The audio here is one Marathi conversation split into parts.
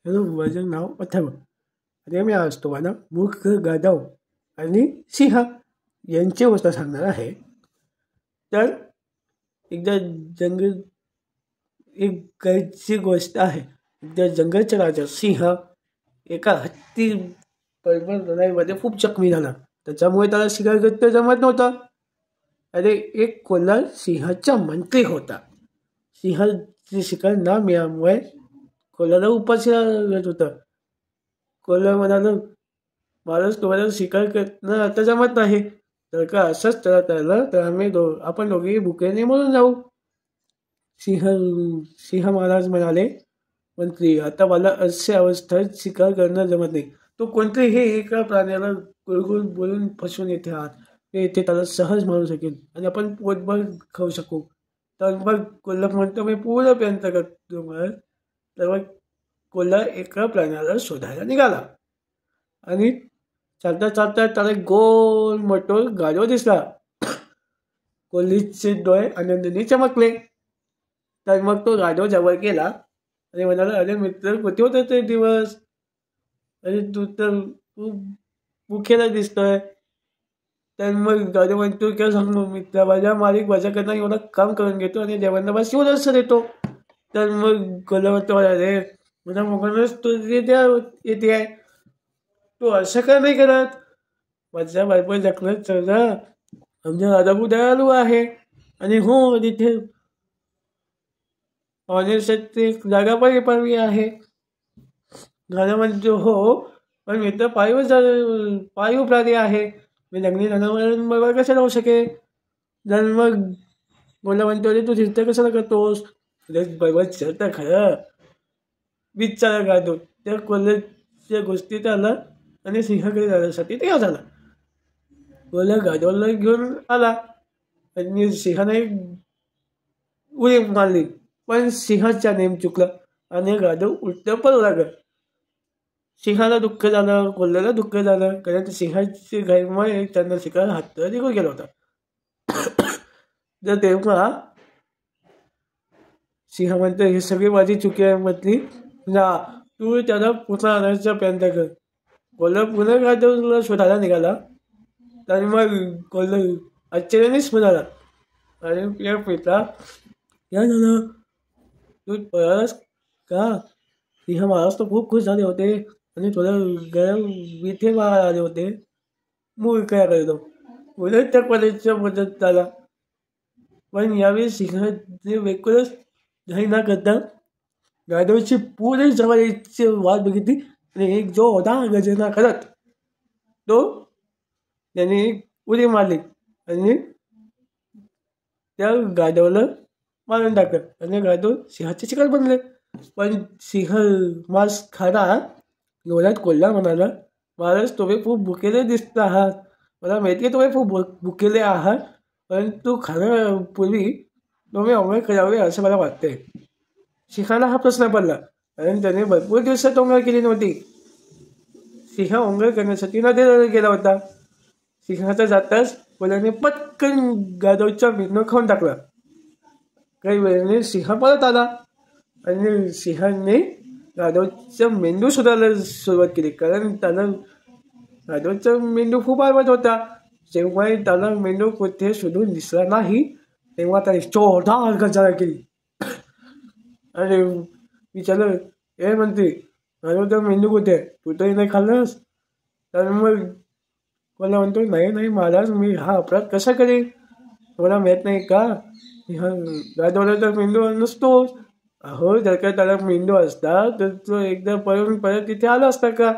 हॅलो, माझं नाव अथर्व आणि मी आज तुम्हाला मूर्ख, गाढव आणि सिंह यांची गोष्ट सांगणार आहे. तर एकदा जंगल एक गायची गोष्ट आहे. एकदा जंगलचा राजा सिंह एका हत्ती बरोबर लढाईमध्ये खूप जखमी झाला. त्याच्यामुळे त्याला शिकार करता जमत नव्हता. अरे, एक कोल्हा सिंहाचा मंत्री होता. सिंहाची शिकार न मिळाल्यामुळे कोल्ह्याला उपाशी लागत होता. कोल्हा म्हणाला, माणूस तुम्हाला शिकार करणं आता जमत नाही, तर का असंच करत राहिलं तर आपण दोघेही भुकेने मरून जाऊ. सिंह सिंह महाराज म्हणाले, मंत्री, आता मला अशा अवस्थेत शिकार करणं जमत नाही. तो कोणतेही एका प्राण्याला गुळगुळ बोलून फसवून येथे आहात. ते इथे त्याला सहज मारू शकेल आणि आपण पोटभर खाऊ शकू. तर मग कोल्हा म्हणतो, मी पूर्ण प्रयत्न करतो. मग तर मग कोल्हा एका प्राण्याला शोधायला निघाला आणि चालता चालता त्याला गोल मटोल गाढव दिसला. कोल्हीचे डोळे आनंदाने चमकले. तर मग तो गाढव जवळ गेला आणि म्हणाला, अरे मित्र, कुठे होता ते दिवस? अरे, तू तर खूप भुकेला दिसतोय. तर मग गाढव म्हणतो, काय सांगू मित्र, माझ्या मालिक माझ्याकडनं एवढं काम करून घेतो आणि जेवण बस एवढं असं देतो. तर मग कोल्हा म्हणतो, अरे मला मगच तू येते आहे, तू असं का नाही करत? माझ्या बायको जखलं चला, आमच्या राजाभाऊ दयाळू आहे आणि हो, तिथे पाहण्यासाठी जागा पण पारवी आहे. गाणं म्हणतो, हो, पण मी तर पाळीव प्राणी आहे, मी लग्नी जनावर कसं राहू शकेल? जर मग बोला म्हणतो, अरे तू चिंता कशाला करतोस? बरोबर तर खरं विचार गातो. त्या कोल्ह्याच्या गोष्टीत आला आणि सिंहाकडे जाण्यासाठी तयार झाला. कोल्हा गाढवाला घेऊन आला आणि सिंहाने उडी मारली, पण सिंहाचा नेम चुकला आणि गाढव उलट पळू लागला. सिंहाला दुःख झालं, कोल्ह्याला दुःख झालं, कारण सिंहाची घाईमुळे त्यांना शिकार हात निघून गेला होता. तर तेव्हा सिंह म्हणतो, ही सगळी माझी चुकी आहे म्हटली ना, तू त्याला पुन्हा आणायचा प्रयत्न कर. कोल्हा पुन्हा गाढवाला शोधायला निघाला. आणि मग कोल्हा आश्चर्यानेच म्हणाला, अरे पिता, काय झालं? तू पळालास का? सिंह महाराज तर खूप खुश झाले होते आणि तुला गरम विथे मारायला आले होते. मूळ काय करतो, उलट त्या कॉलेजच्या मदत झाला. पण यावेळी सिंहाने वेळेस घाई न करता गाढवाची पुढे जवळची वाट बघितली आणि एक जोरदार गर्जना करत तो त्याने उडी मारली आणि त्या गाढवाला मारून टाकलं आणि गाढव सिंहाचे शिकार बनले. पण सिंह मांस खाणार एवढ्यात कोल्हा म्हणाला, महाराज, तुम्ही खूप भुकेले दिसत आहात. मला माहिती आहे तुम्ही खूप भुकेले आहात, परंतु खाण्यापूर्वी तुम्ही अंघोळ करावे असं मला वाटते. सिंहाला हा प्रश्न पडला, कारण त्याने भरपूर दिवसात अंघोळ केली नव्हती. सिंह अंघोळ करण्यासाठी नदीला गेला होता. सिंहाचा जाताच कोल्ह्याने पटकन गाढवचा मेंदू खाऊन टाकला. काही वेळाने सिंह परत आला आणि सिंहाने गाढवचा मेंदू शोधायला सुरुवात केली, कारण त्याला गाढवचा मेंदू खूप आवडत होता. जेव्हा त्याला मेंदू कुठे शोधून दिसला नाही, तेव्हा त्याने जोरदार गर्जना केली आणि विचारलं, हे मंत्री, गाढवचा मेंदू कुठे? तू तरी नाही खाल्लंस? तर मग कोल्हा म्हणतो, नाही महाराज, मी हा अपराध कसा करेन? तुम्हाला माहीत नाही का, गाढवाला तर मेंदू नसतोच. अहो, जर का त्याला मेंदू असता तर तो एकदा पळून परत तिथे आला असता का?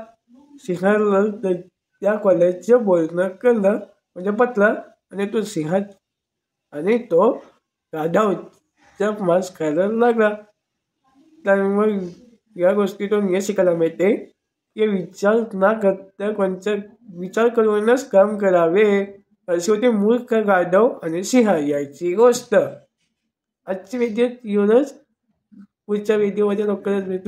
सिंहाला त्या कोल्ह्याचं बोलणं कळलं, म्हणजे पटलं आणि तो सिंह आणि तो गाढवचा मांस खायला लागला. तर मग या गोष्टीतून हे शिकायला मिळते की विचार न करता कोणचा विचार करूनच काम करावे. अशी होती मूर्ख, गाढव आणि सिंह याची गोष्ट. आजची व्हिडिओ एवढंच. पुढच्या व्हिडिओमध्ये लवकरच भेटू.